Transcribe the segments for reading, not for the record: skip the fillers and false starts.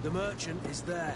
The merchant is there.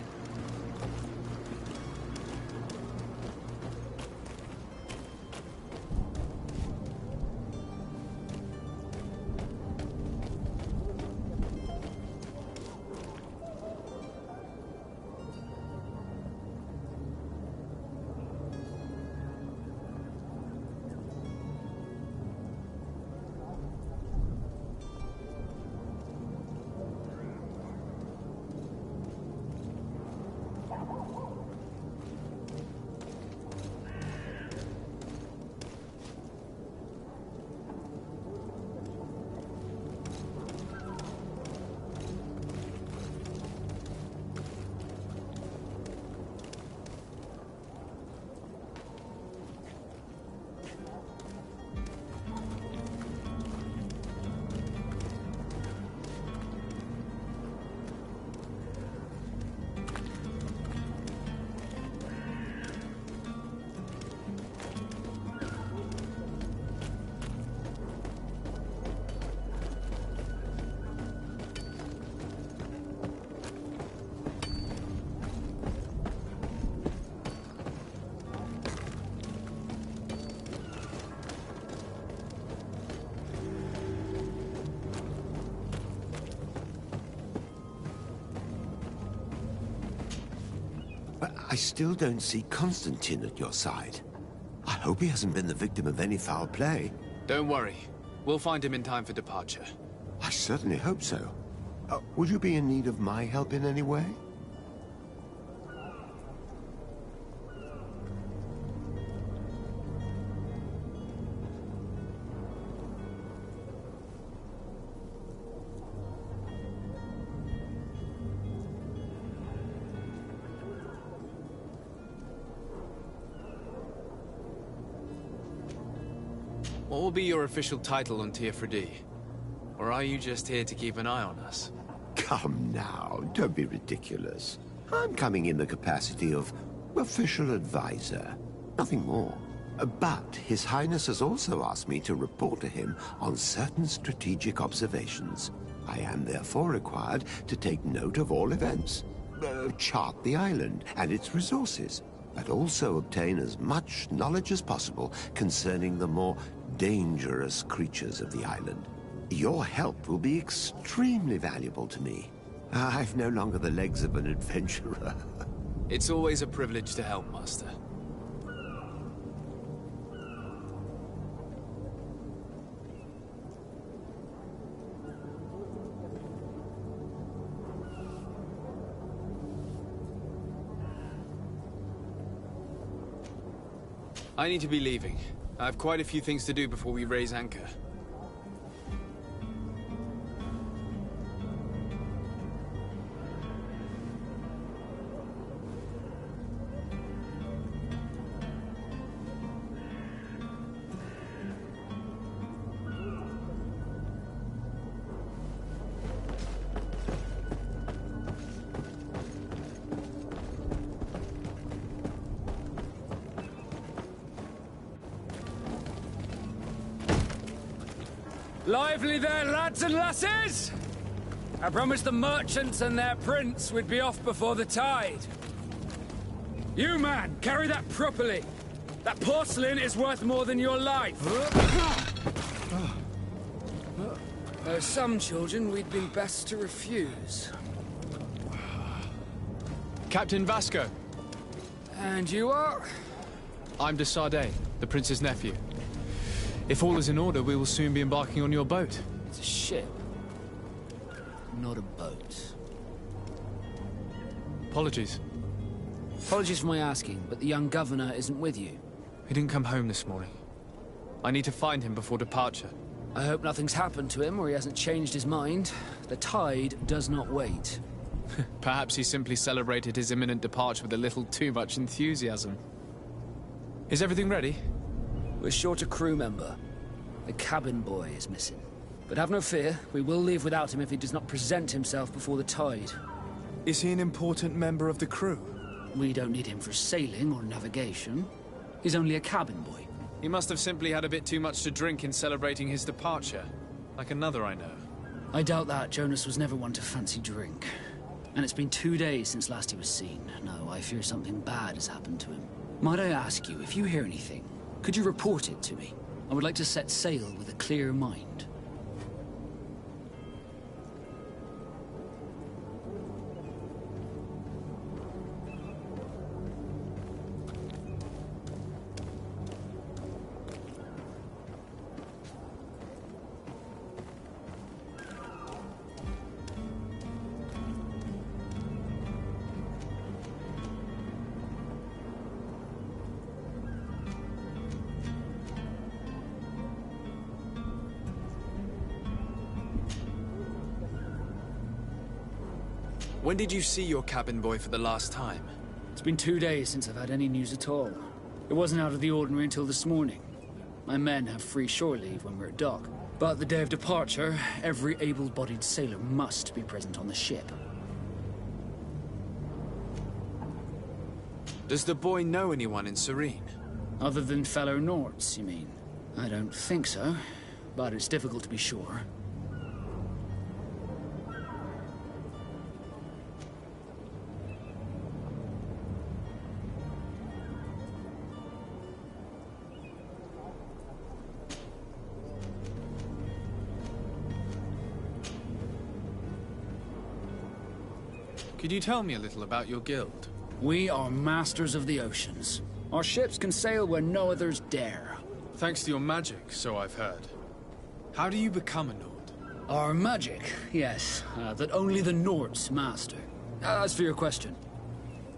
I still don't see Constantine at your side. I hope he hasn't been the victim of any foul play. Don't worry. We'll find him in time for departure. I certainly hope so. Would you be in need of my help in any way? What will be your official title on Teofredi? Or are you just here to keep an eye on us? Come now, don't be ridiculous. I'm coming in the capacity of official advisor, nothing more. But His Highness has also asked me to report to him on certain strategic observations. I am therefore required to take note of all events, chart the island and its resources, but also obtain as much knowledge as possible concerning the more dangerous creatures of the island. Your help will be extremely valuable to me. I've no longer the legs of an adventurer. It's always a privilege to help, Master. I need to be leaving. I have quite a few things to do before we raise anchor. Lively there, lads and lasses! I promised the merchants and their prince we'd be off before the tide. You, man, carry that properly. That porcelain is worth more than your life. Some children we'd be best to refuse. Captain Vasco. And you are? I'm de Sardet, the prince's nephew. If all is in order, we will soon be embarking on your boat. It's a ship, not a boat. Apologies. Apologies for my asking, but the young governor isn't with you. He didn't come home this morning. I need to find him before departure. I hope nothing's happened to him or he hasn't changed his mind. The tide does not wait. Perhaps he simply celebrated his imminent departure with a little too much enthusiasm. Is everything ready? We're short a crew member. The cabin boy is missing. But have no fear, we will leave without him if he does not present himself before the tide. Is he an important member of the crew? We don't need him for sailing or navigation. He's only a cabin boy. He must have simply had a bit too much to drink in celebrating his departure. Like another I know. I doubt that. Jonas was never one to fancy drink. And it's been 2 days since last he was seen. No, I fear something bad has happened to him. Might I ask you, if you hear anything, could you report it to me? I would like to set sail with a clear mind. When did you see your cabin boy for the last time? It's been 2 days since I've had any news at all. It wasn't out of the ordinary until this morning. My men have free shore leave when we're at dock. But the day of departure, every able-bodied sailor must be present on the ship. Does the boy know anyone in Serene? Other than fellow Norts, you mean? I don't think so, but it's difficult to be sure. Could you tell me a little about your guild? We are masters of the oceans. Our ships can sail where no others dare. Thanks to your magic, so I've heard. How do you become a Nord? Our magic, yes, that only the Nords master. As for your question,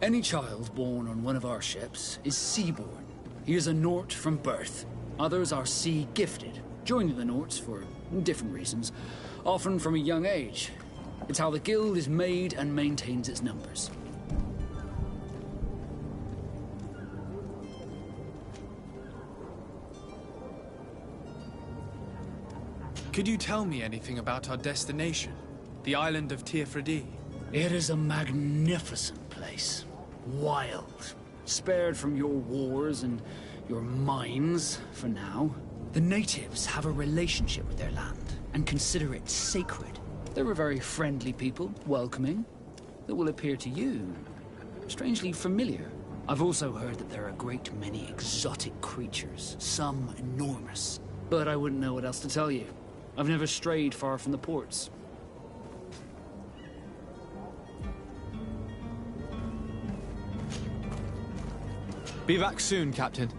any child born on one of our ships is sea-born. He is a Nort from birth. Others are sea-gifted, joining the Norts for different reasons, often from a young age. It's how the guild is made and maintains its numbers. Could you tell me anything about our destination? The island of Tirfredi? It is a magnificent place. Wild. Spared from your wars and your mines, for now. The natives have a relationship with their land and consider it sacred. They're a very friendly people, welcoming, that will appear to you strangely familiar. I've also heard that there are a great many exotic creatures, some enormous. But I wouldn't know what else to tell you. I've never strayed far from the ports. Be back soon, Captain.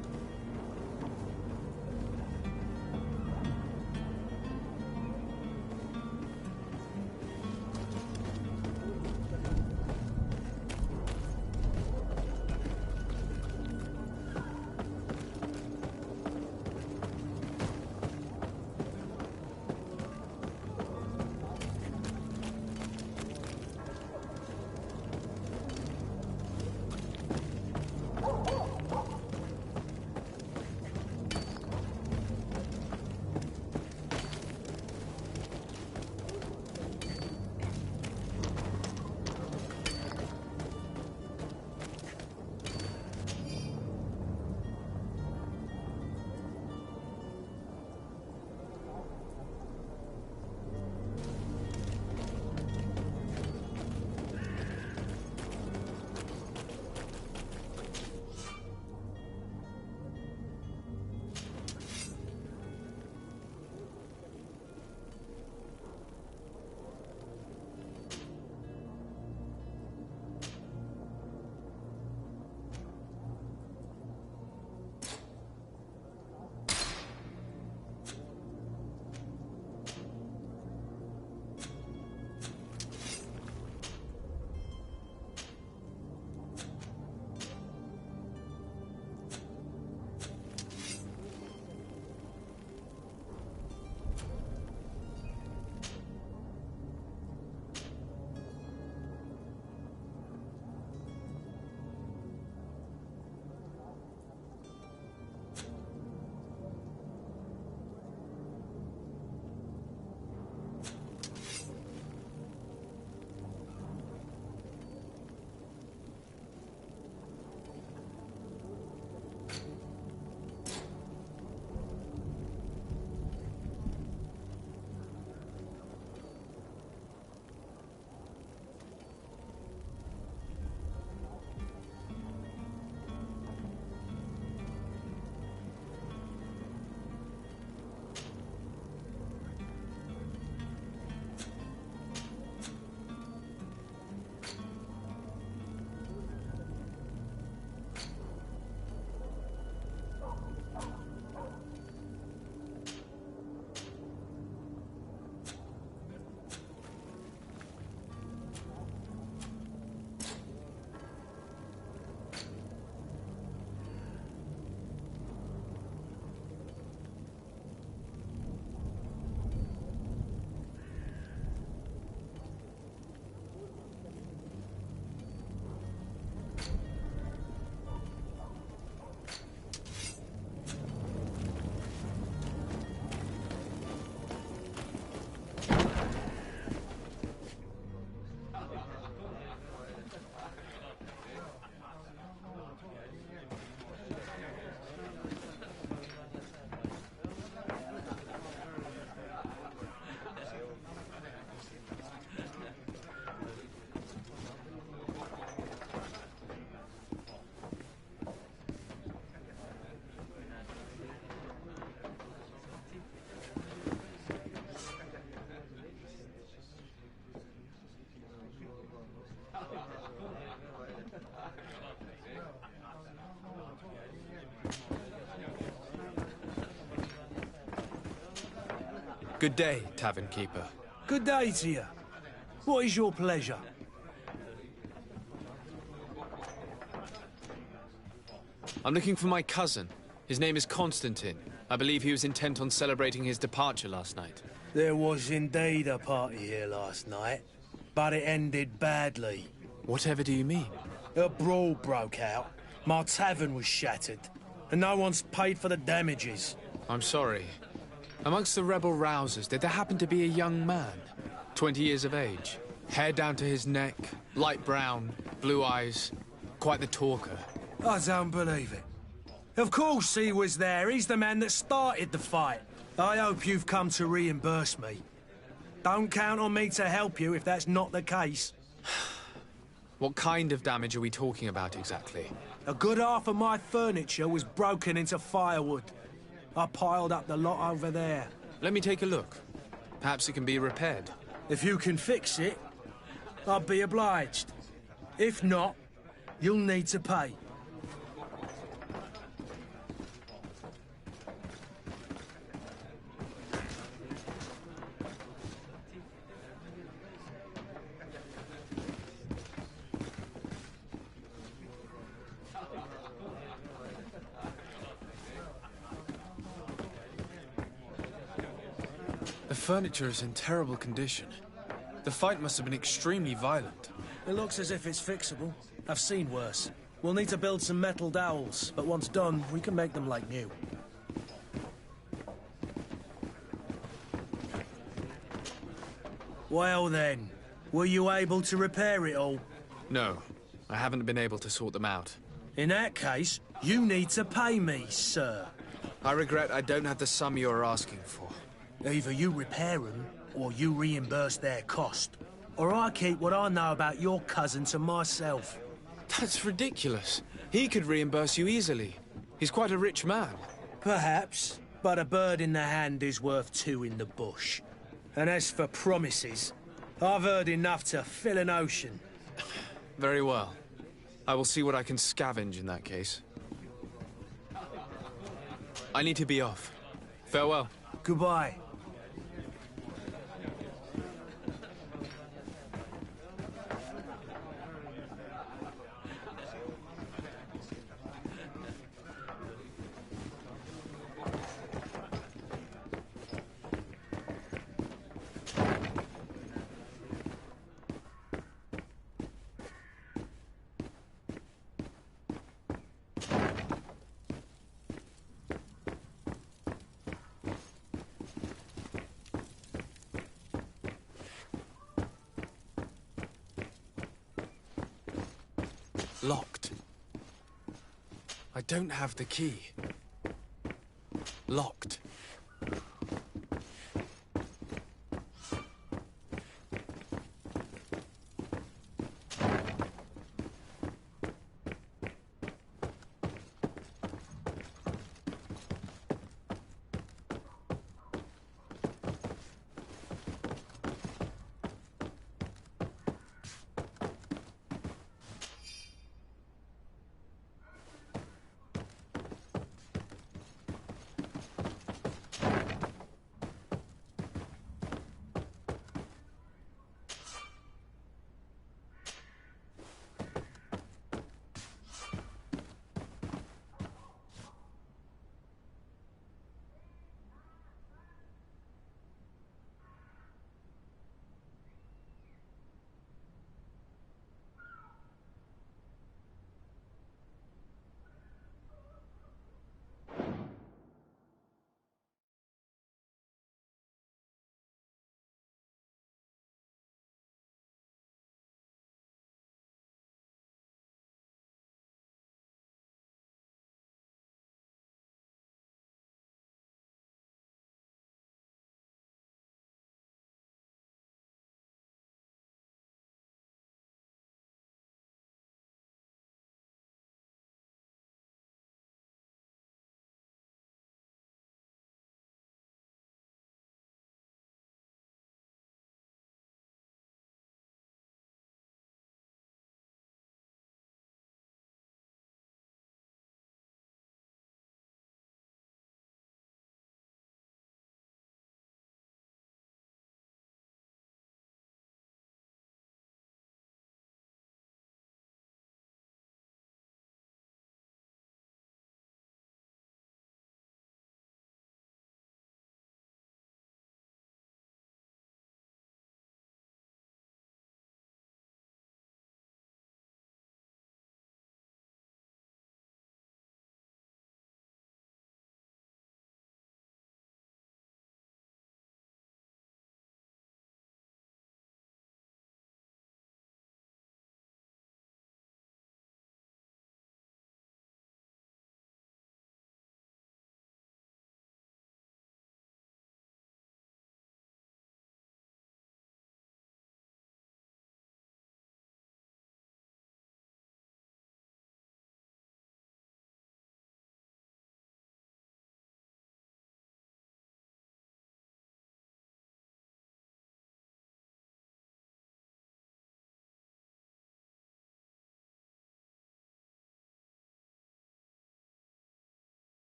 Good day, tavern keeper. Good day to you. What is your pleasure? I'm looking for my cousin. His name is Constantine. I believe he was intent on celebrating his departure last night. There was indeed a party here last night, but it ended badly. Whatever do you mean? A brawl broke out. My tavern was shattered, and no one's paid for the damages. I'm sorry. Amongst the rebel rousers, did there happen to be a young man? 20 years of age. Hair down to his neck, light brown, blue eyes. Quite the talker. I don't believe it. Of course he was there. He's the man that started the fight. I hope you've come to reimburse me. Don't count on me to help you if that's not the case. What kind of damage are we talking about exactly? A good half of my furniture was broken into firewood. I piled up the lot over there. Let me take a look. Perhaps it can be repaired. If you can fix it, I'll be obliged. If not, you'll need to pay. The furniture is in terrible condition. The fight must have been extremely violent. It looks as if it's fixable. I've seen worse. We'll need to build some metal dowels, but once done, we can make them like new. Well then, were you able to repair it all? No, I haven't been able to sort them out. In that case, you need to pay me, sir. I regret I don't have the sum you're asking for. Either you repair them, or you reimburse their cost. Or I keep what I know about your cousin to myself. That's ridiculous. He could reimburse you easily. He's quite a rich man. Perhaps, but a bird in the hand is worth two in the bush. And as for promises, I've heard enough to fill an ocean. Very well. I will see what I can scavenge in that case. I need to be off. Farewell. Goodbye. Locked. I don't have the key. Locked.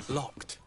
Locked.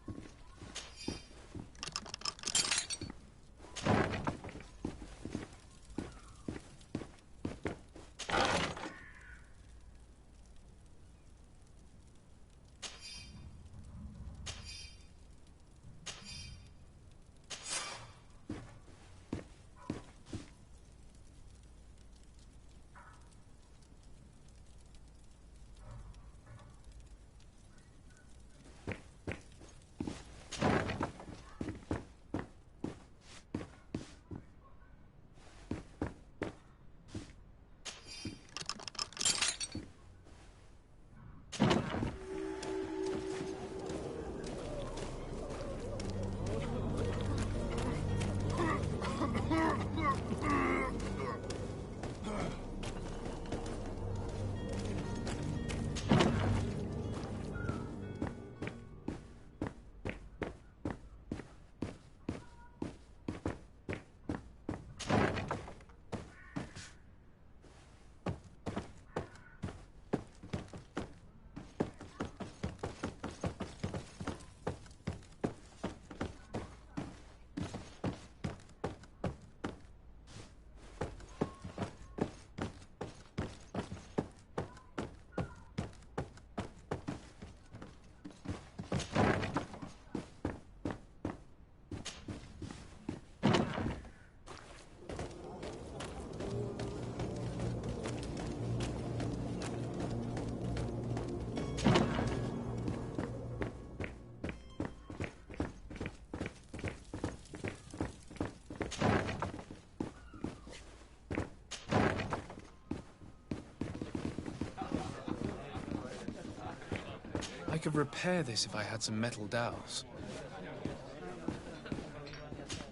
I could repair this if I had some metal dowels.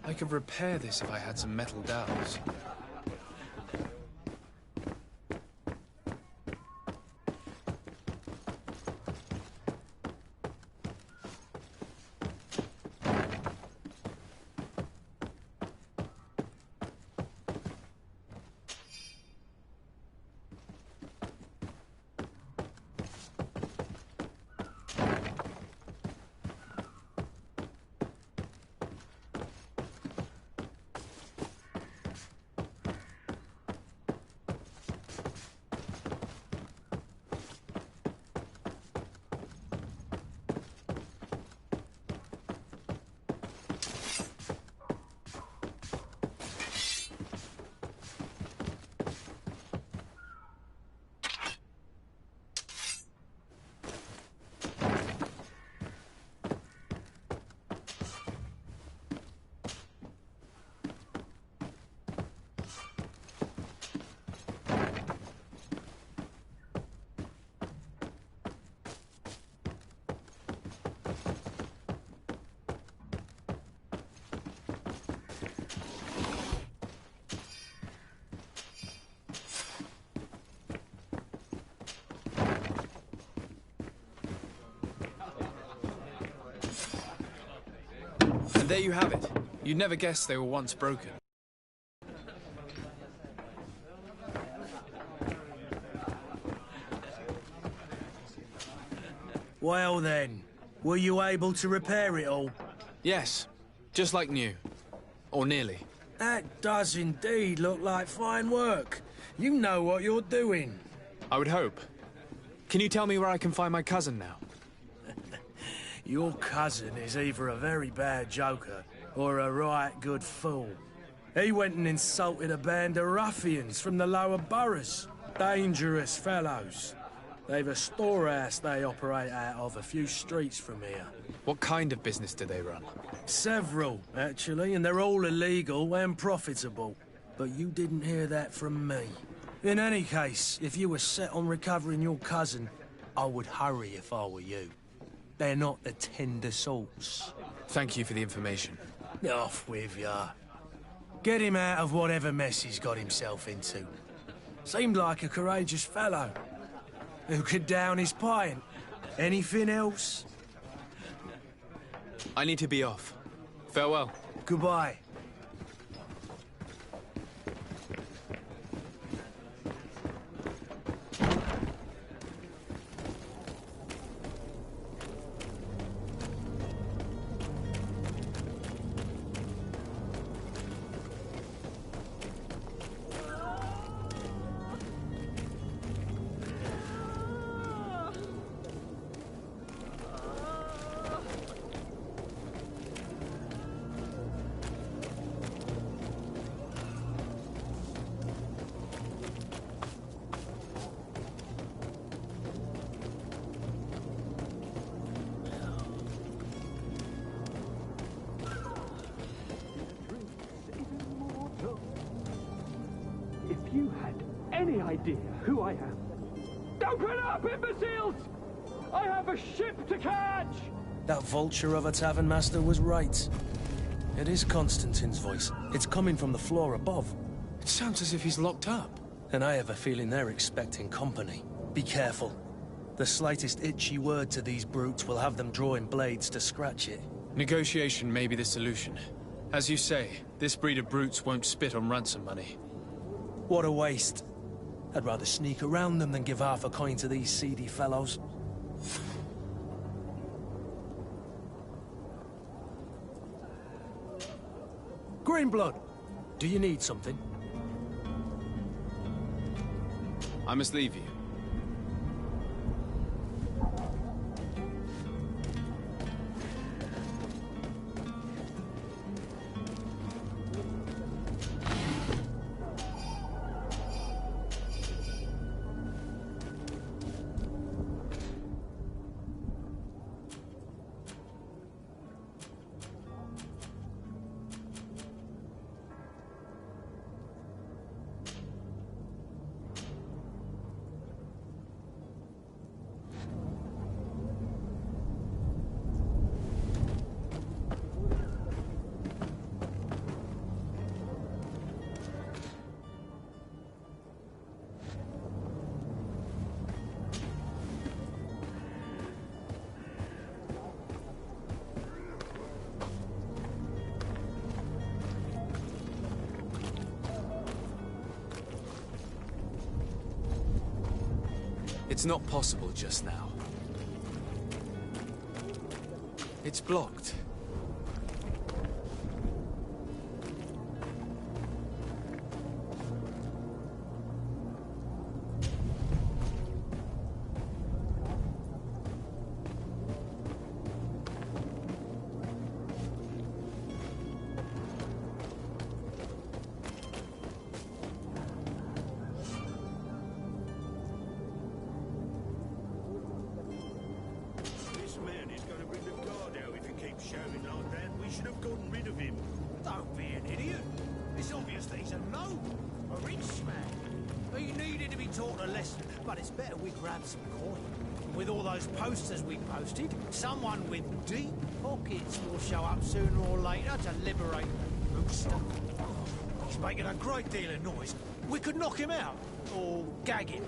I could repair this if I had some metal dowels. And there you have it. You'd never guess they were once broken. Well then, were you able to repair it all? Yes, just like new. Or nearly. That does indeed look like fine work. You know what you're doing. I would hope. Can you tell me where I can find my cousin now? Your cousin is either a very bad joker or a right good fool. He went and insulted a band of ruffians from the lower boroughs. Dangerous fellows. They've a storehouse they operate out of a few streets from here. What kind of business do they run? Several, actually, and they're all illegal and profitable. But you didn't hear that from me. In any case, if you were set on recovering your cousin, I would hurry if I were you. They're not the tender sorts. Thank you for the information. Off with ya. Get him out of whatever mess he's got himself into. Seemed like a courageous fellow. Who could down his pint? Anything else? I need to be off. Farewell. Goodbye. If you had any idea who I am... Open up, imbeciles! I have a ship to catch! That vulture of a tavern master was right. It is Constantine's voice. It's coming from the floor above. It sounds as if he's locked up. And I have a feeling they're expecting company. Be careful. The slightest itchy word to these brutes will have them drawing blades to scratch it. Negotiation may be the solution. As you say, this breed of brutes won't spit on ransom money. What a waste. I'd rather sneak around them than give half a coin to these seedy fellows. Greenblood, do you need something? I must leave you. It's not possible just now. It's blocked. But it's better we grab some coin. With all those posters we posted, someone with deep pockets will show up sooner or later to liberate the rooster. He's making a great deal of noise. We could knock him out, or gag him.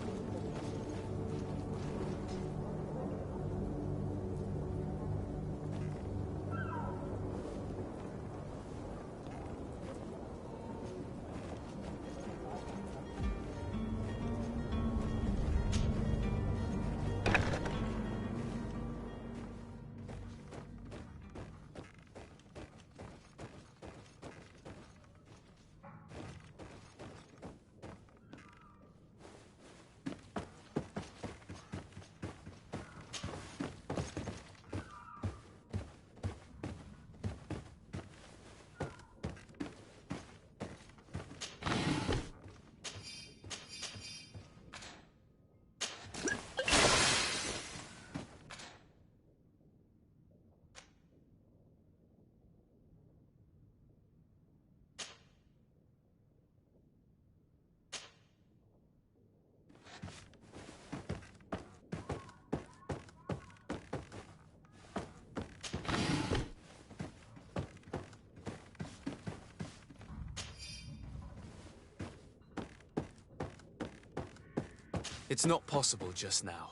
It's not possible just now.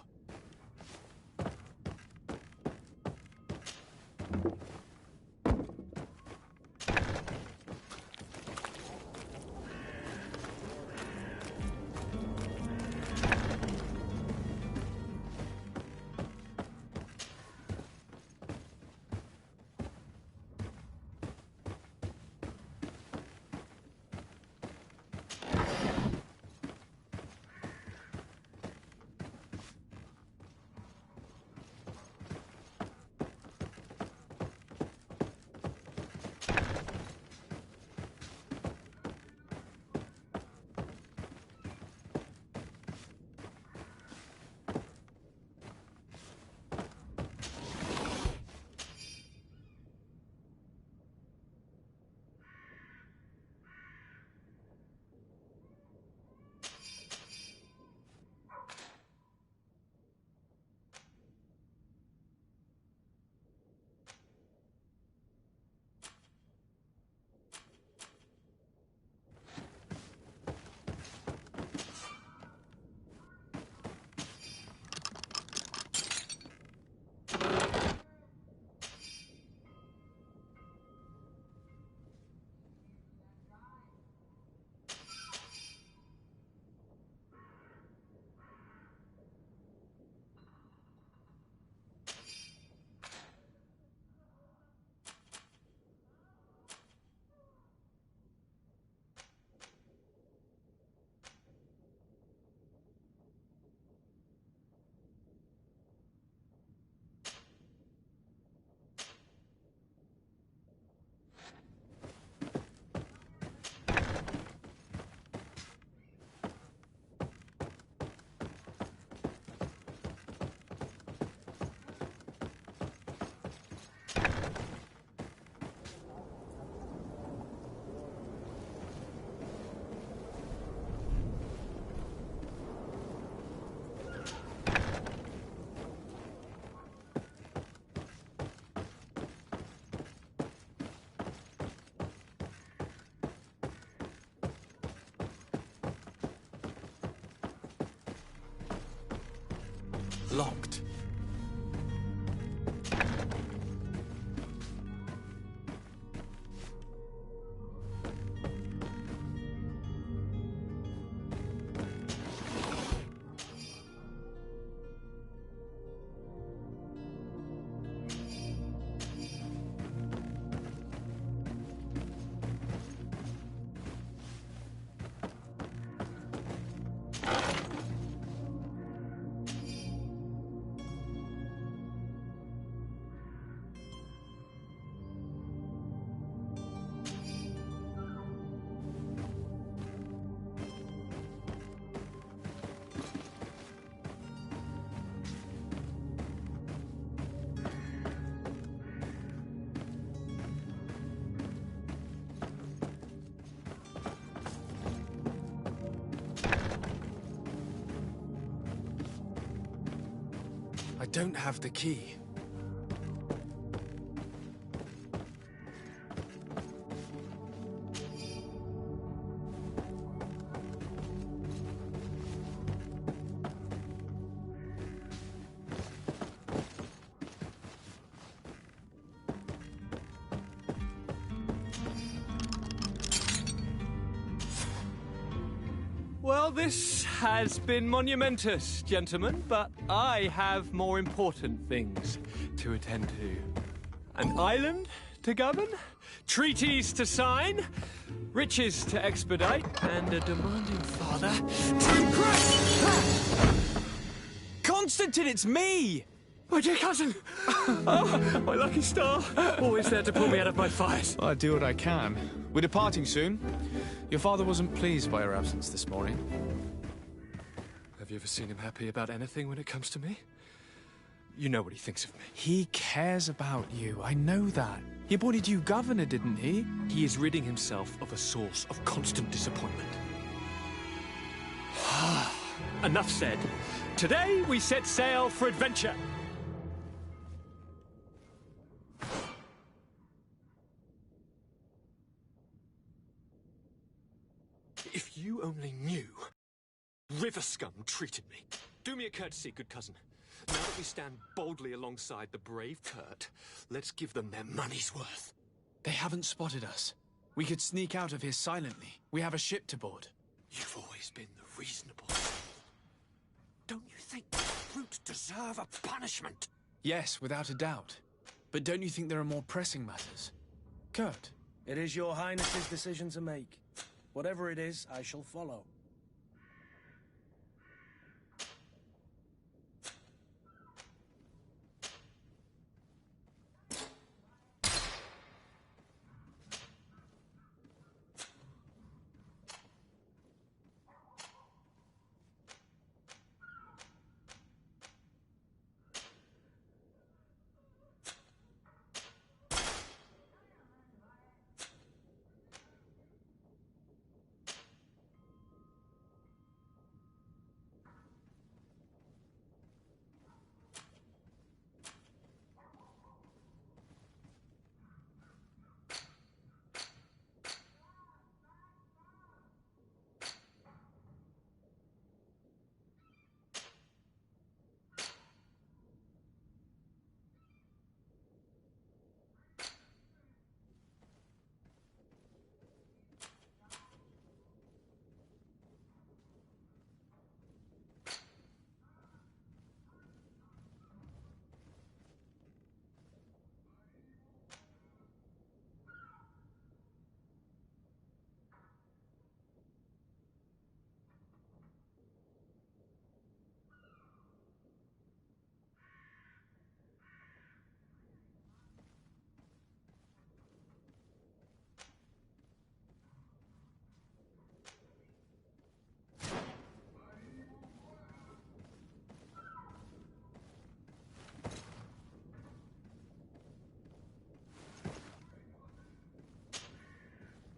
Locked. I don't have the key. Well, this has been monumentous, gentlemen, but I have more important things to attend to. An island to govern, treaties to sign, riches to expedite, and a demanding father to impress. Constantine, it's me! My dear cousin! Oh, my lucky star! Always there to pull me out of my fires. Well, I do what I can. We're departing soon. Your father wasn't pleased by your absence this morning. Have you ever seen him happy about anything when it comes to me? You know what he thinks of me. He cares about you, I know that. He appointed you governor, didn't he? He is ridding himself of a source of constant disappointment. Enough said. Today we set sail for adventure. If you only knew river scum treated me. Do me a courtesy, good cousin. Now that we stand boldly alongside the brave Kurt, let's give them their money's worth. They haven't spotted us. We could sneak out of here silently. We have a ship to board. You've always been the reasonable. Don't you think the brutes deserve a punishment? Yes, without a doubt. But don't you think there are more pressing matters? Kurt? It is your Highness's decision to make. Whatever it is, I shall follow.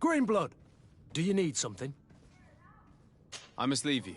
Greenblood, do you need something? I must leave you.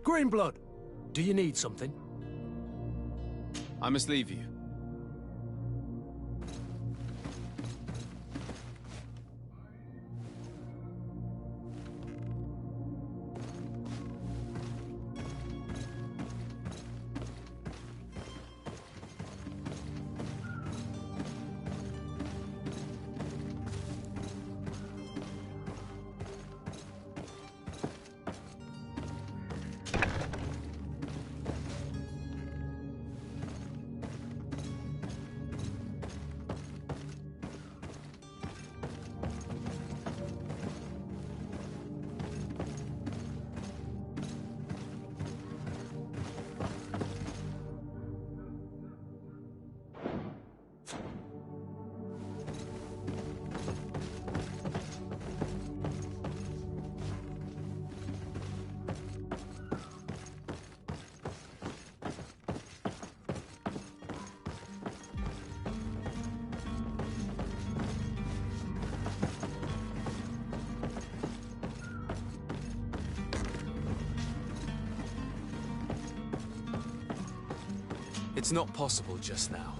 Greenblood, do you need something? I must leave you. It's not possible just now.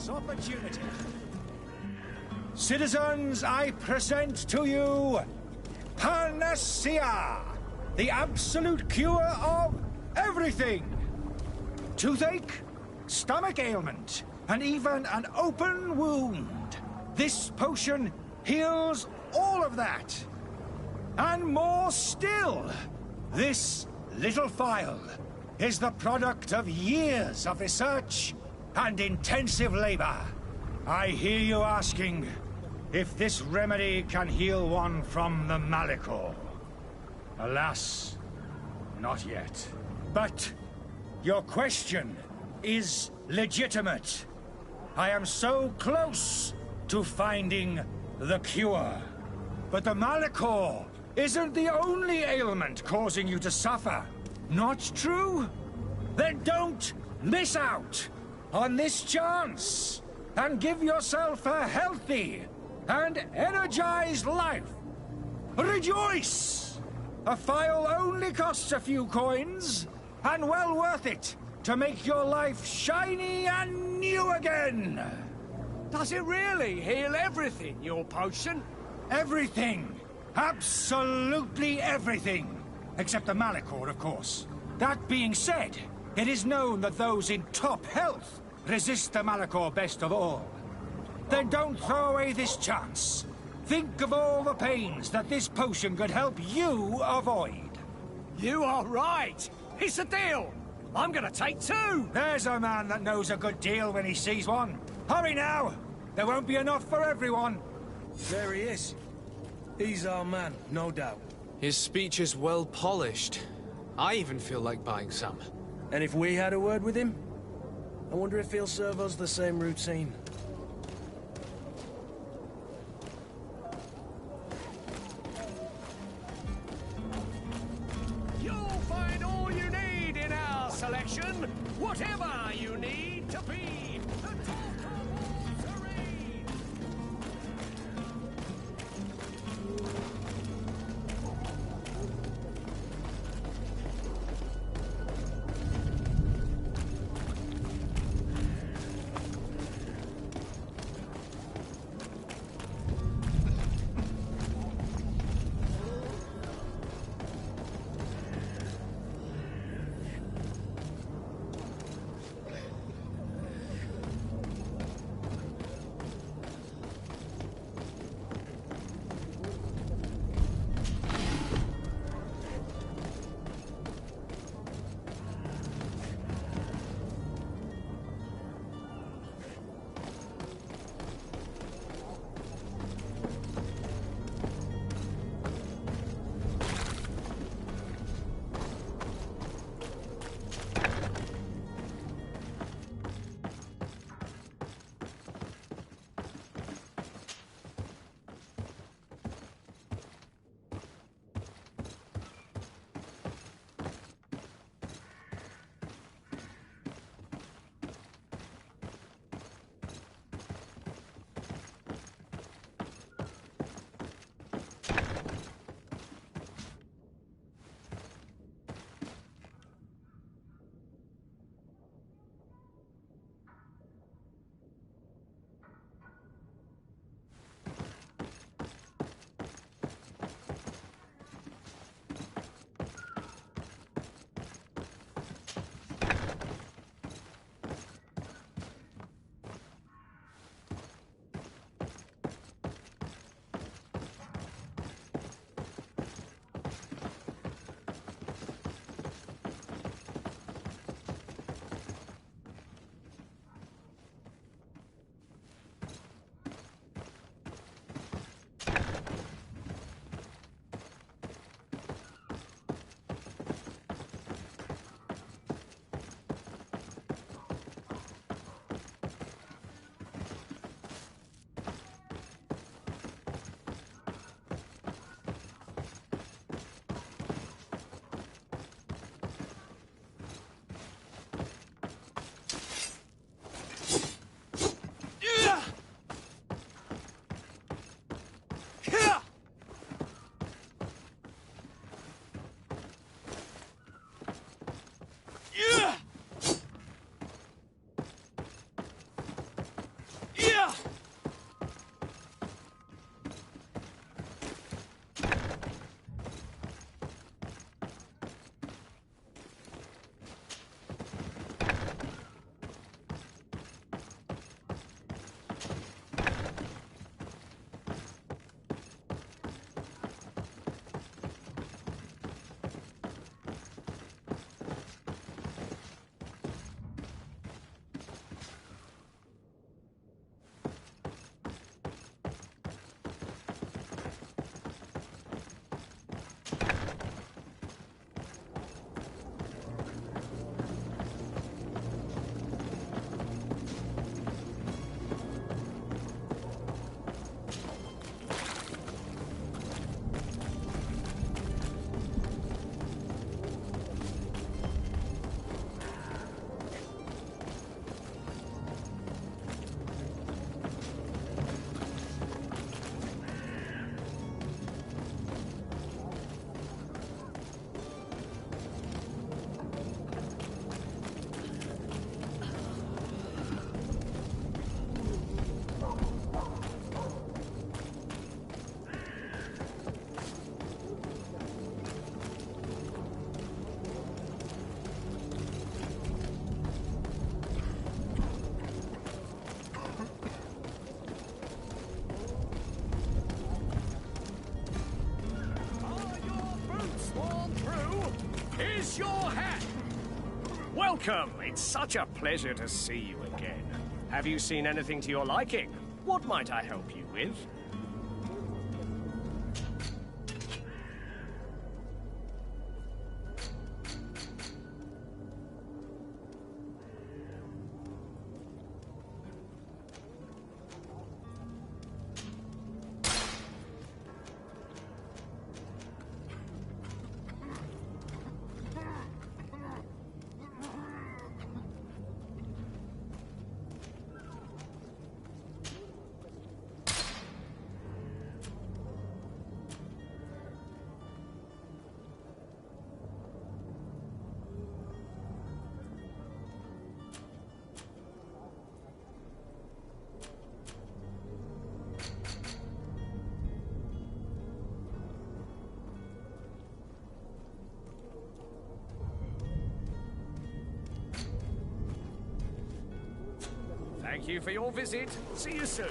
this opportunity. Citizens, I present to you Panacea, the absolute cure of everything. Toothache, stomach ailment, and even an open wound. This potion heals all of that. And more still, this little phial is the product of years of research and intensive labor. I hear you asking if this remedy can heal one from the Malachor. Alas, not yet. But your question is legitimate. I am so close to finding the cure. But the Malachor isn't the only ailment causing you to suffer. Not true? Then don't miss out on this chance and give yourself a healthy and energized life. Rejoice! A phial only costs a few coins, and well worth it to make your life shiny and new again. Does it really heal everything, your potion? Everything. Absolutely everything. Except the Malachor, of course. That being said, it is known that those in top health resist the Malachor best of all. Then don't throw away this chance. Think of all the pains that this potion could help you avoid. You are right. It's a deal. I'm gonna take 2. There's a man that knows a good deal when he sees one. Hurry now. There won't be enough for everyone. There he is. He's our man, no doubt. His speech is well polished. I even feel like buying some. And if we had a word with him, I wonder if he'll serve us the same routine. You'll find all you need in our selection. Whatever you need to be the talk of terrain. Yeah! Here's your hat! Welcome! It's such a pleasure to see you again. Have you seen anything to your liking? What might I help you with? Thank you for your visit. See you soon.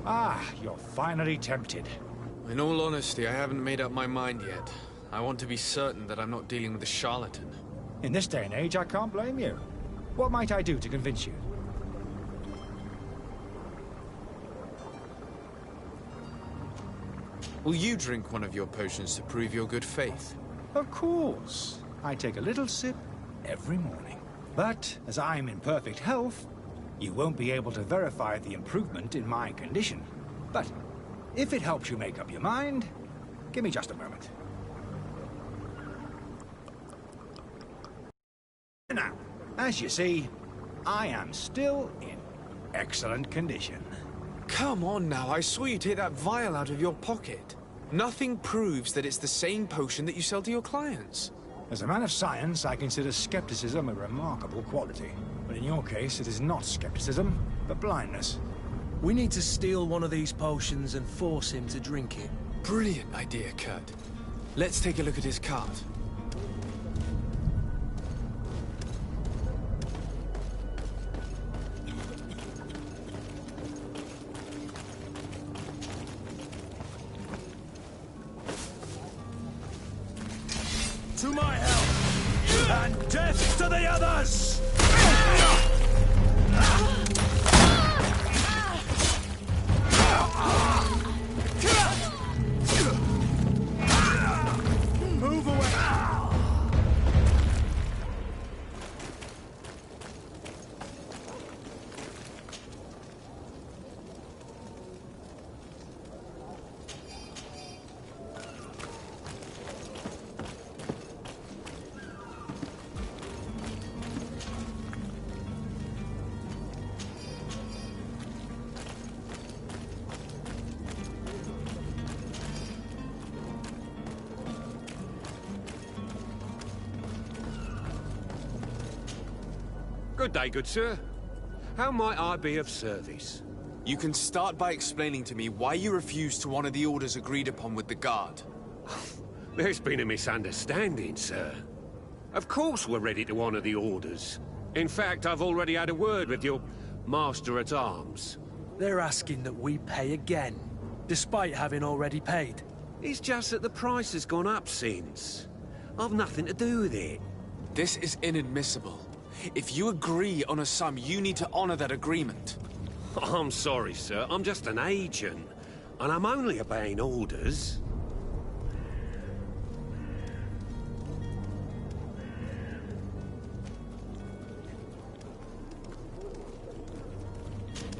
Ah, you're finally tempted. In all honesty, I haven't made up my mind yet. I want to be certain that I'm not dealing with a charlatan. In this day and age, I can't blame you. What might I do to convince you? Will you drink one of your potions to prove your good faith? Of course. I take a little sip every morning. But, as I'm in perfect health, you won't be able to verify the improvement in my condition. But, if it helps you make up your mind, give me just a moment. Now, as you see, I am still in excellent condition. Come on now, I saw you take that vial out of your pocket. Nothing proves that it's the same potion that you sell to your clients. As a man of science, I consider skepticism a remarkable quality. But in your case, it is not skepticism, but blindness. We need to steal one of these potions and force him to drink it. Brilliant idea, Kurt. Let's take a look at his cart. To my help! And death to the others! Move away! Good day, good sir. How might I be of service? You can start by explaining to me why you refuse to honor the orders agreed upon with the guard. There's been a misunderstanding, sir. Of course we're ready to honor the orders. In fact, I've already had a word with your master-at-arms. They're asking that we pay again, despite having already paid. It's just that the price has gone up since. I've nothing to do with it. This is inadmissible. If you agree on a sum, you need to honor that agreement. I'm sorry, sir. I'm just an agent. And I'm only obeying orders.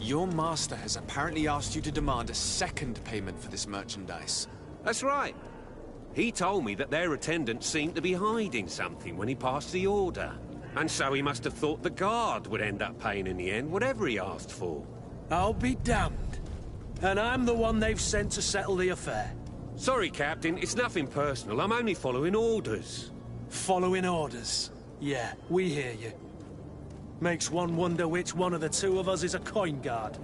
Your master has apparently asked you to demand a second payment for this merchandise. That's right. He told me that their attendant seemed to be hiding something when he passed the order. And so he must have thought the guard would end up paying in the end, whatever he asked for. I'll be damned. And I'm the one they've sent to settle the affair. Sorry, Captain. It's nothing personal. I'm only following orders. Following orders? Yeah, we hear you. Makes one wonder which one of the two of us is a coin guard.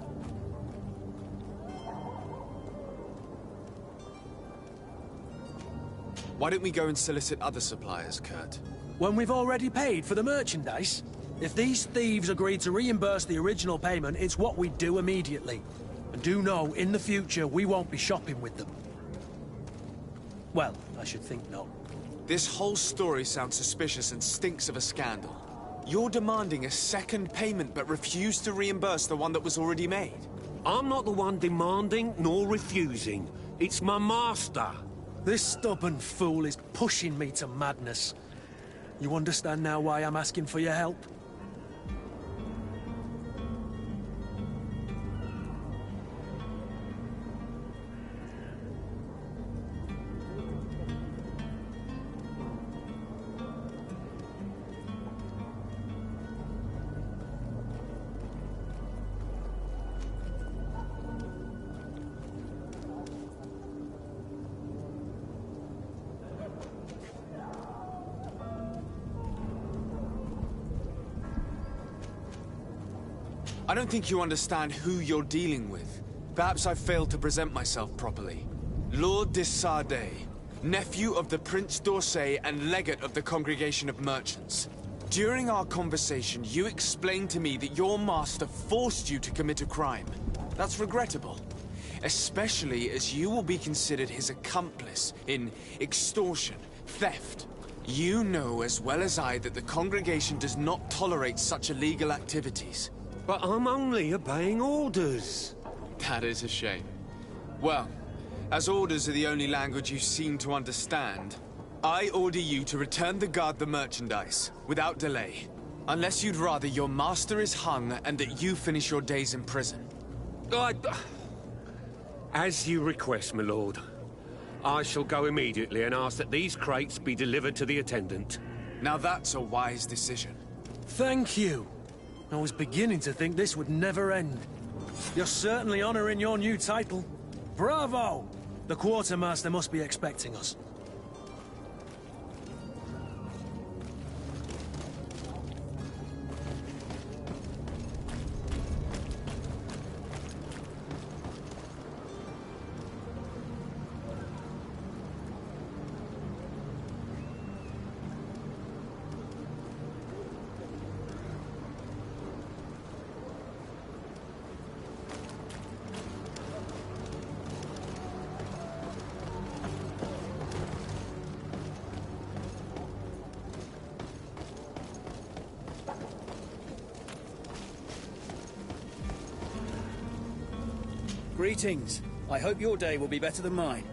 Why don't we go and solicit other suppliers, Kurt? When we've already paid for the merchandise? If these thieves agreed to reimburse the original payment, it's what we do immediately. And do know, in the future, we won't be shopping with them. Well, I should think not. This whole story sounds suspicious and stinks of a scandal. You're demanding a second payment but refuse to reimburse the one that was already made. I'm not the one demanding nor refusing. It's my master. This stubborn fool is pushing me to madness. You understand now why I'm asking for your help? I don't think you understand who you're dealing with. Perhaps I failed to present myself properly. Lord de Sardet, nephew of the Prince d'Orsay and legate of the Congregation of Merchants. During our conversation, you explained to me that your master forced you to commit a crime. That's regrettable, especially as you will be considered his accomplice in extortion, theft. You know as well as I that the Congregation does not tolerate such illegal activities. But I'm only obeying orders. That is a shame. Well, as orders are the only language you seem to understand, I order you to return the guard the merchandise, without delay. Unless you'd rather your master is hung and that you finish your days in prison. As you request, my lord. I shall go immediately and ask that these crates be delivered to the attendant. Now that's a wise decision. Thank you. I was beginning to think this would never end. You're certainly honoring your new title. Bravo! The quartermaster must be expecting us. Greetings. I hope your day will be better than mine.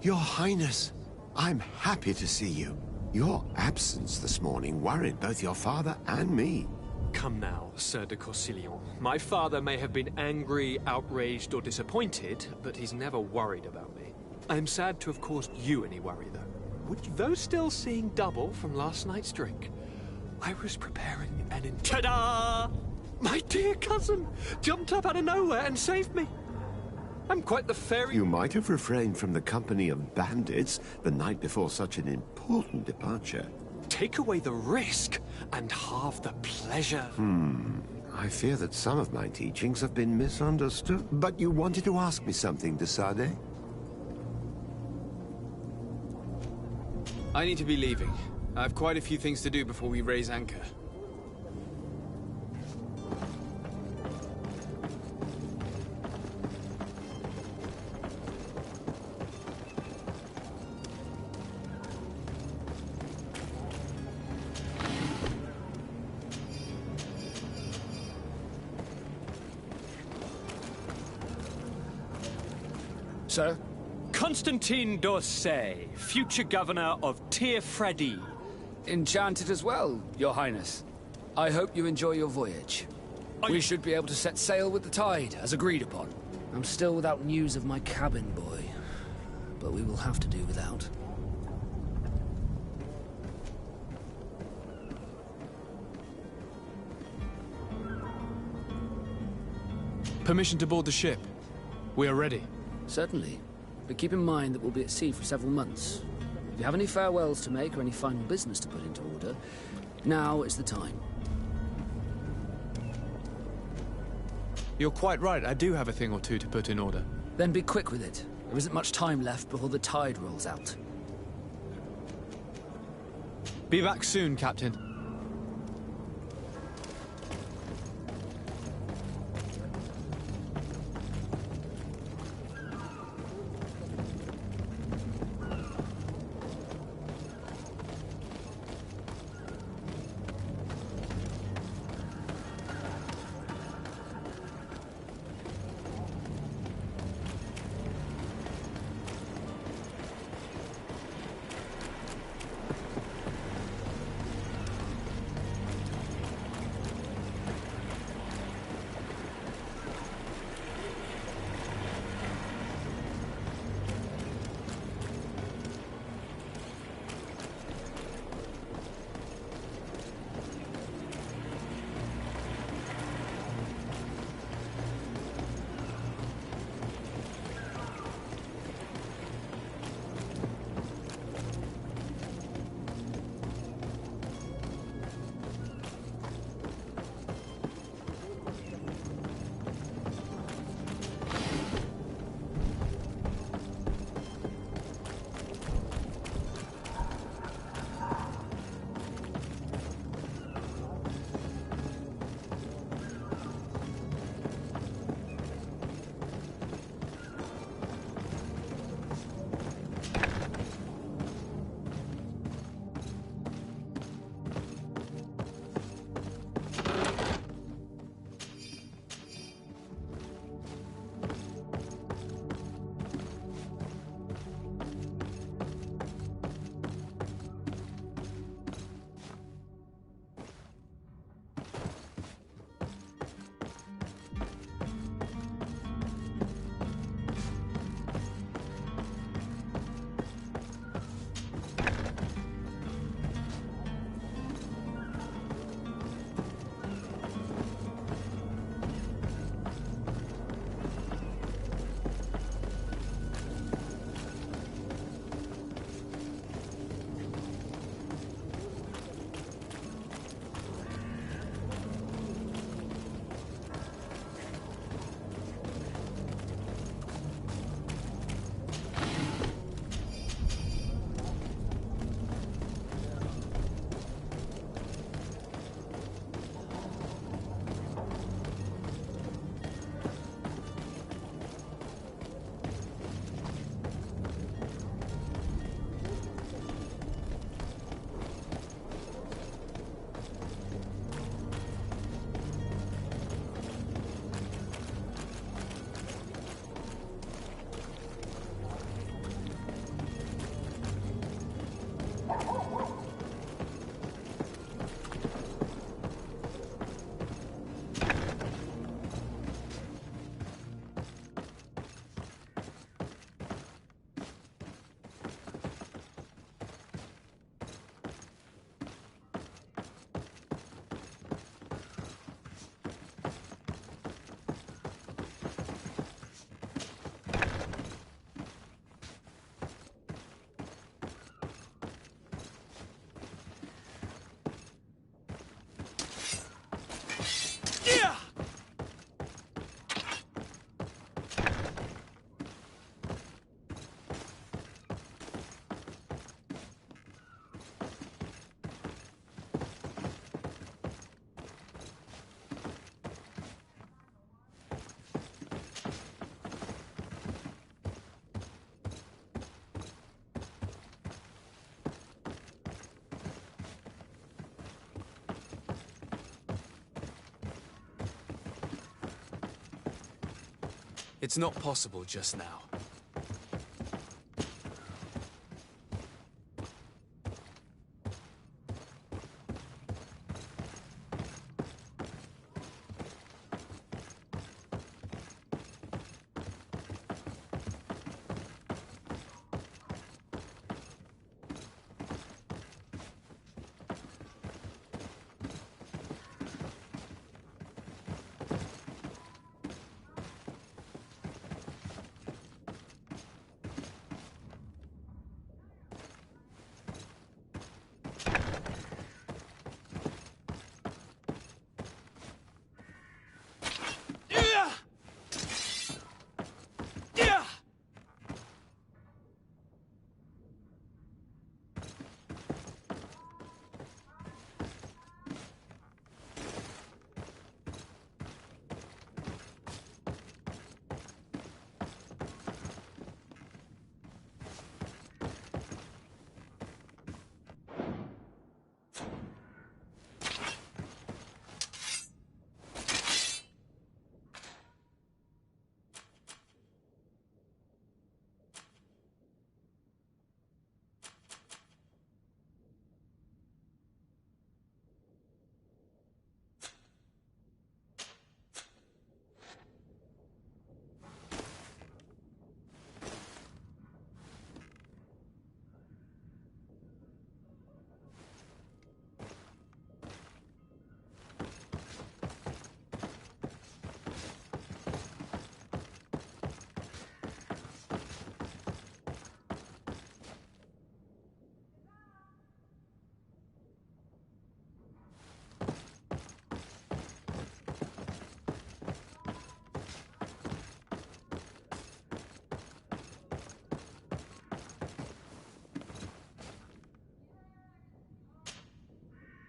Your Highness, I'm happy to see you. Your absence this morning worried both your father and me. Come now, Sir de Corsillon. My father may have been angry, outraged, or disappointed, but he's never worried about me. I am sad to have caused you any worry, though. Though still seeing double from last night's drink, I was preparing an Ta-da! My dear cousin jumped up out of nowhere and saved me. I'm quite the fairy... You might have refrained from the company of bandits the night before such an important departure. Take away the risk and halve the pleasure. I fear that some of my teachings have been misunderstood. But you wanted to ask me something, de Sade? I need to be leaving. I have quite a few things to do before we raise anchor. Sir? Constantine d'Orsay, future governor of Tir-Freddy. Enchanted as well, Your Highness. I hope you enjoy your voyage. We should be able to set sail with the tide, as agreed upon. I'm still without news of my cabin boy, but we will have to do without. Permission to board the ship. We are ready. Certainly. But keep in mind that we'll be at sea for several months. If you have any farewells to make or any final business to put into order, now is the time. You're quite right. I do have a thing or two to put in order. Then be quick with it. There isn't much time left before the tide rolls out. Be back soon, Captain. It's not possible just now.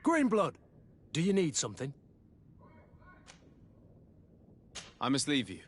Greenblood, do you need something? I must leave you.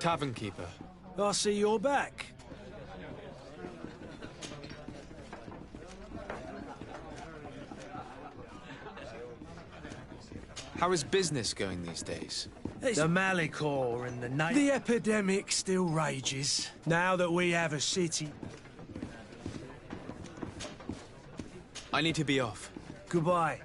Tavern keeper. I see you're back. How is business going these days? The Malicor and the epidemic still rages. Now that we have a city... I need to be off. Goodbye.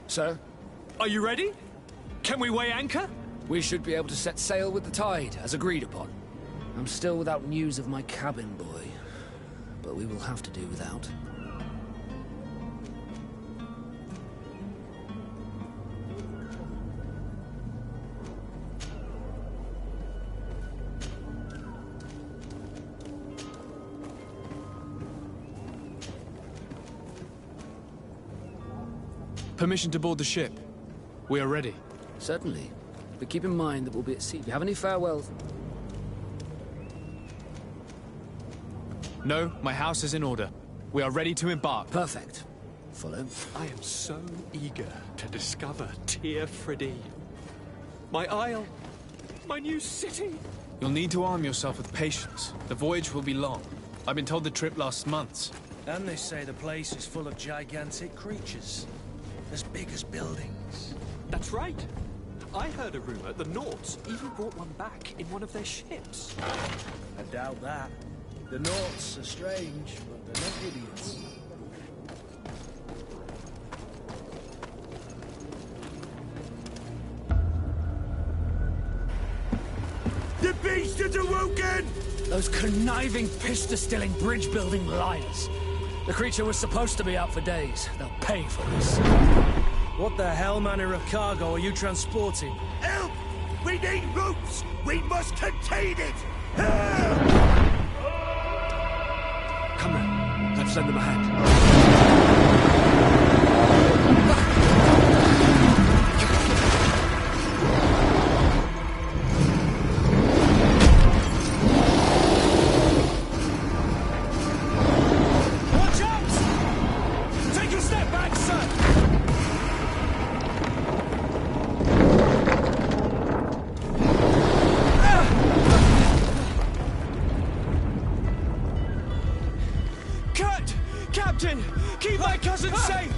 Sir? Are you ready? Can we weigh anchor? We should be able to set sail with the tide, as agreed upon. I'm still without news of my cabin boy, but we will have to do without. Permission to board the ship. We are ready. Certainly. But keep in mind that we'll be at sea. Do you have any farewells? No, my house is in order. We are ready to embark. Perfect. Follow. I am so eager to discover Tir Friddy. My isle. My new city. You'll need to arm yourself with patience. The voyage will be long. I've been told the trip lasts months. And they say the place is full of gigantic creatures. As big as buildings. That's right. I heard a rumor the Nauts even brought one back in one of their ships. I doubt that. The Nauts are strange, but they're not idiots. The beast is awoken! Those conniving, pista-stilling, bridge-building liars. The creature was supposed to be out for days. They'll pay for this. What the hell manner of cargo are you transporting? Help! We need ropes! We must contain it! Help! Let's lend them a hand. Watch out! Take a step back, sir! Cut! Captain! Keep my cousin safe!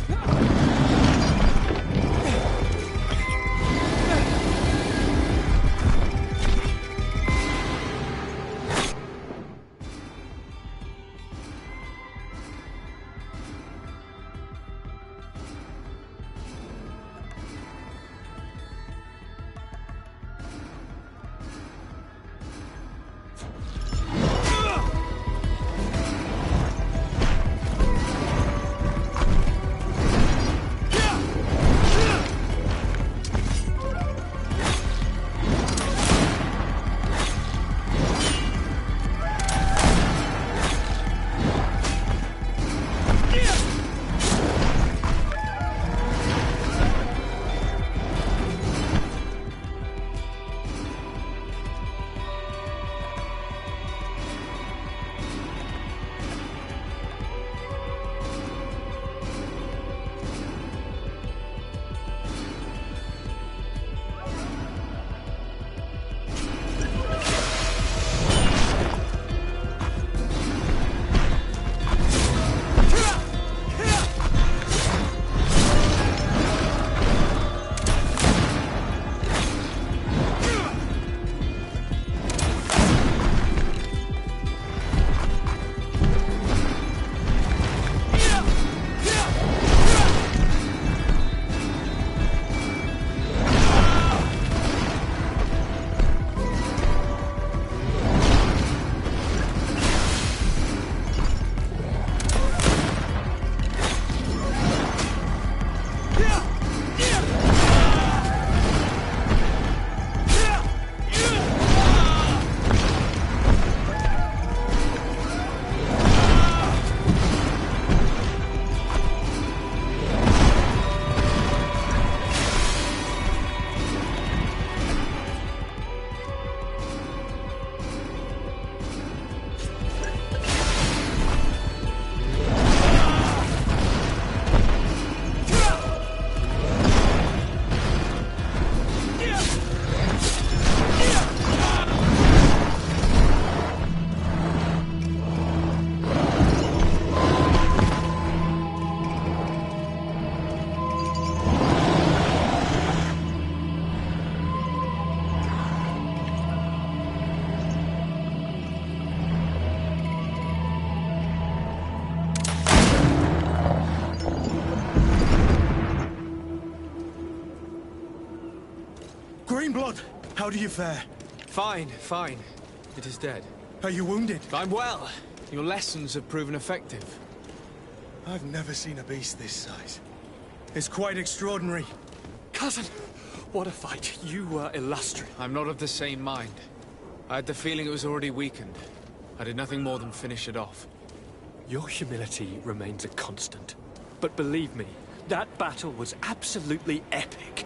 Greenblood, how do you fare? Fine, fine. It is dead. Are you wounded? I'm well. Your lessons have proven effective. I've never seen a beast this size. It's quite extraordinary. Cousin, what a fight. You were illustrious. I'm not of the same mind. I had the feeling it was already weakened. I did nothing more than finish it off. Your humility remains a constant. But believe me, that battle was absolutely epic.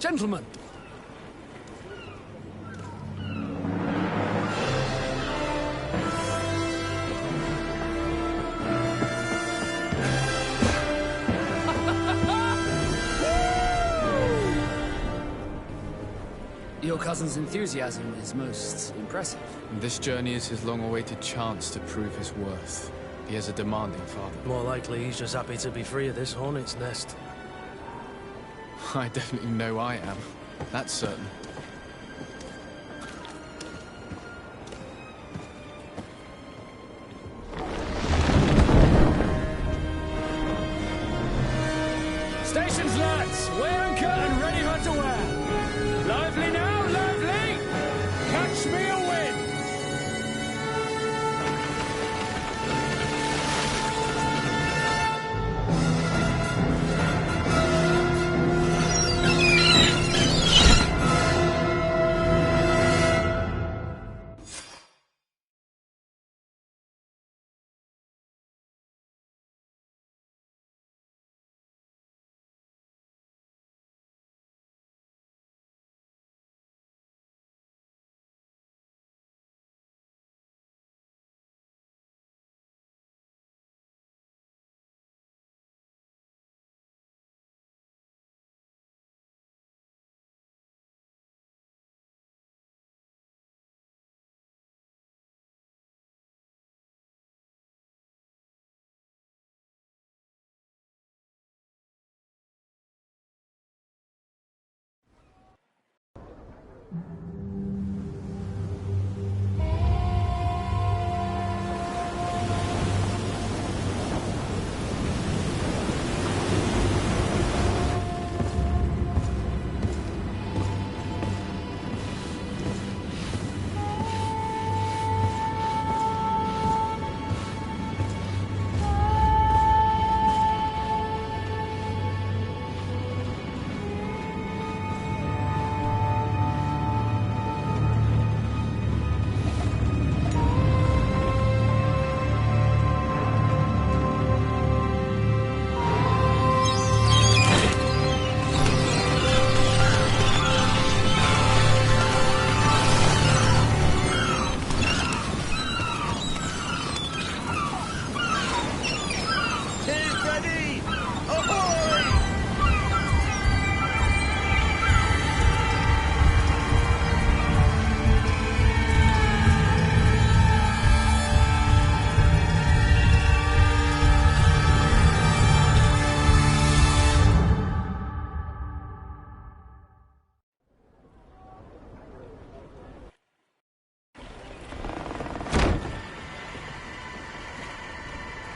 Gentlemen! Your cousin's enthusiasm is most impressive. This journey is his long-awaited chance to prove his worth. He has a demanding father. More likely he's just happy to be free of this hornet's nest. I definitely know I am. That's certain. Stations, lads! Weigh anchor and ready her to wear. Lively now, lively! Catch me a wind!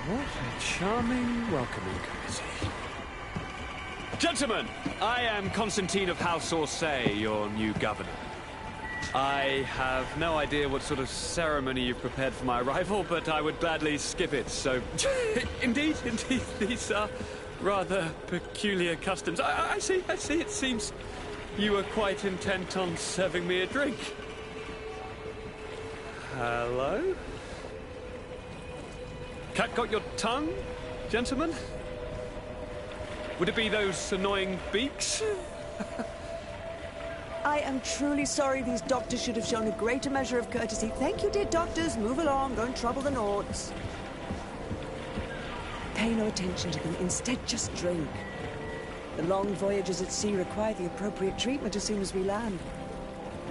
What a charming welcoming committee. Gentlemen, I am Constantine of House Orsay, your new governor. I have no idea what sort of ceremony you've prepared for my arrival, but I would gladly skip it, so... Indeed, these are rather peculiar customs. I see, it seems you were quite intent on serving me a drink. Hello? Cat got your tongue, gentlemen? Would it be those annoying beaks? I am truly sorry. These doctors should have shown a greater measure of courtesy. Thank you, dear doctors. Move along. Don't trouble the Nords. Pay no attention to them. Instead, just drink. The long voyages at sea require the appropriate treatment as soon as we land.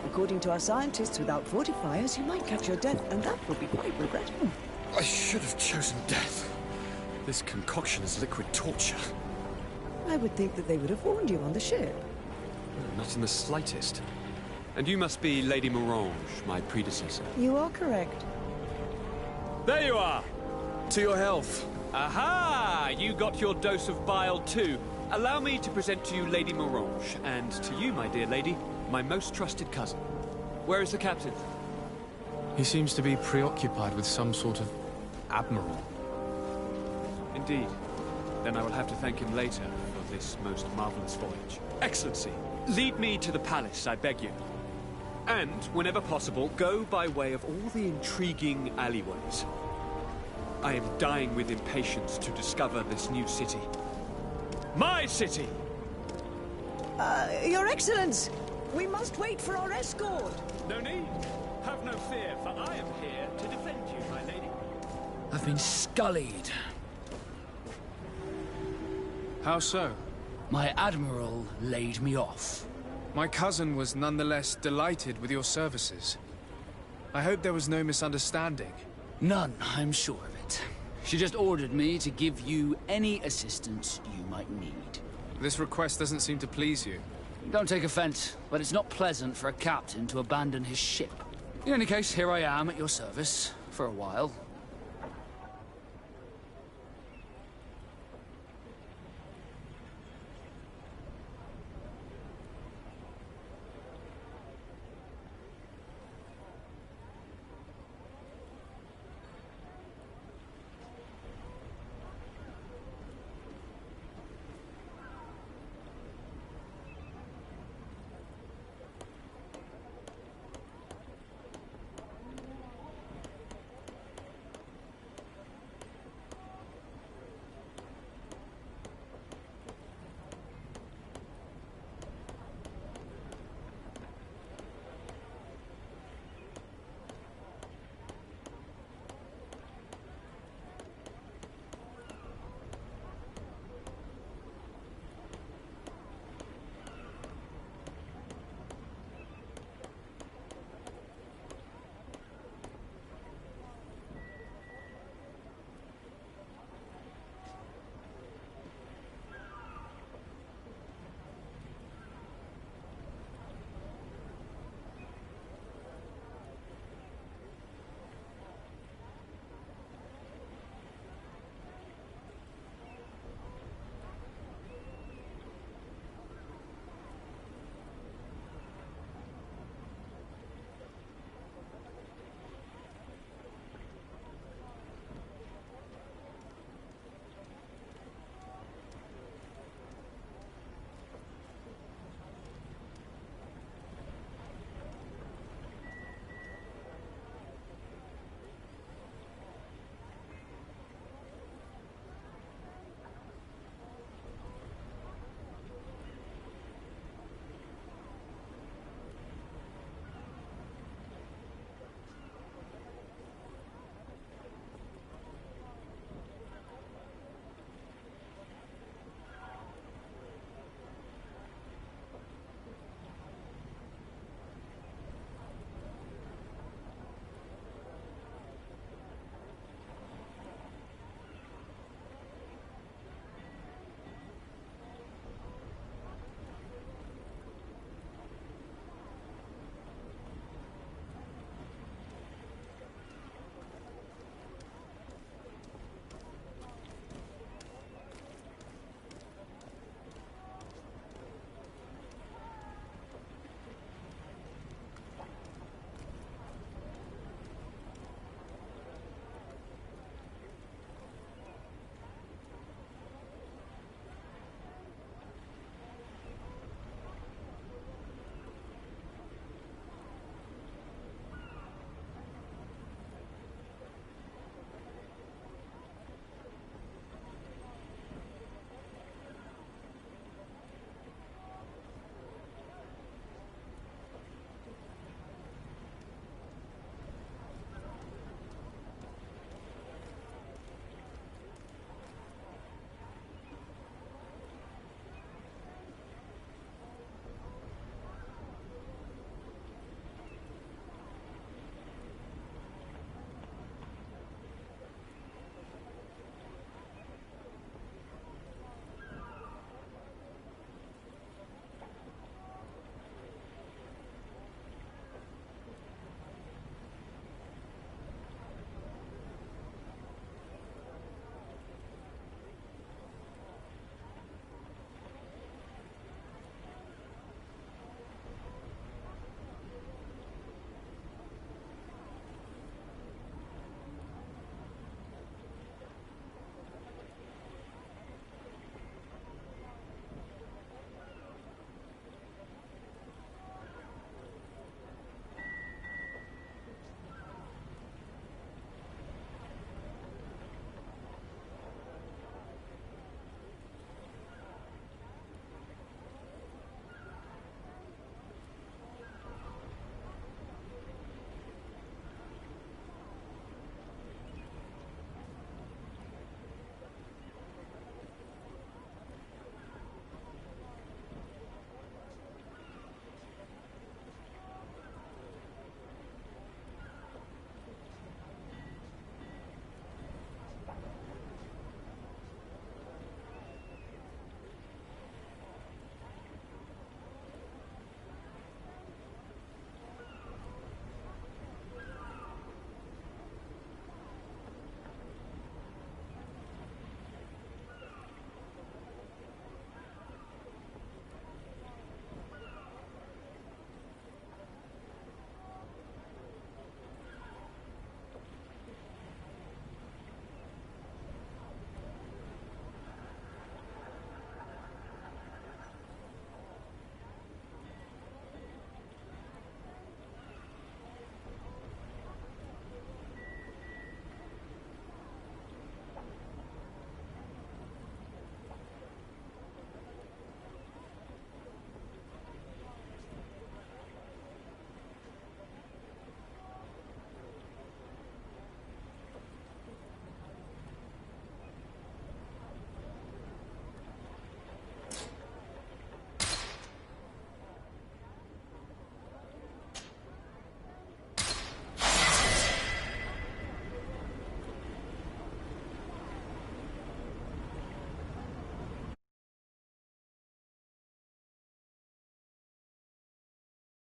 According to our scientists, without fortifiers, you might catch your death, and that will be quite regrettable. I should have chosen death. This concoction is liquid torture. I would think that they would have warned you on the ship. Not in the slightest. And you must be Lady Morange, my predecessor. You are correct. There you are! To your health. Aha! You got your dose of bile too. Allow me to present to you Lady Morange, and to you, my dear lady, my most trusted cousin. Where is the captain? He seems to be preoccupied with some sort of admiral. Indeed. Then I will have to thank him later for this most marvelous voyage. Excellency, lead me to the palace, I beg you. And, whenever possible, go by way of all the intriguing alleyways. I am dying with impatience to discover this new city. My city! Your Excellence! We must wait for our escort! No need. Have no fear, for I am here to defend you, my lady. I've been scullied. How so? My admiral laid me off. My cousin was nonetheless delighted with your services. I hope there was no misunderstanding. None, I'm sure of it. She just ordered me to give you any assistance you might need. This request doesn't seem to please you. Don't take offense, but it's not pleasant for a captain to abandon his ship. In any case, here I am at your service, for a while.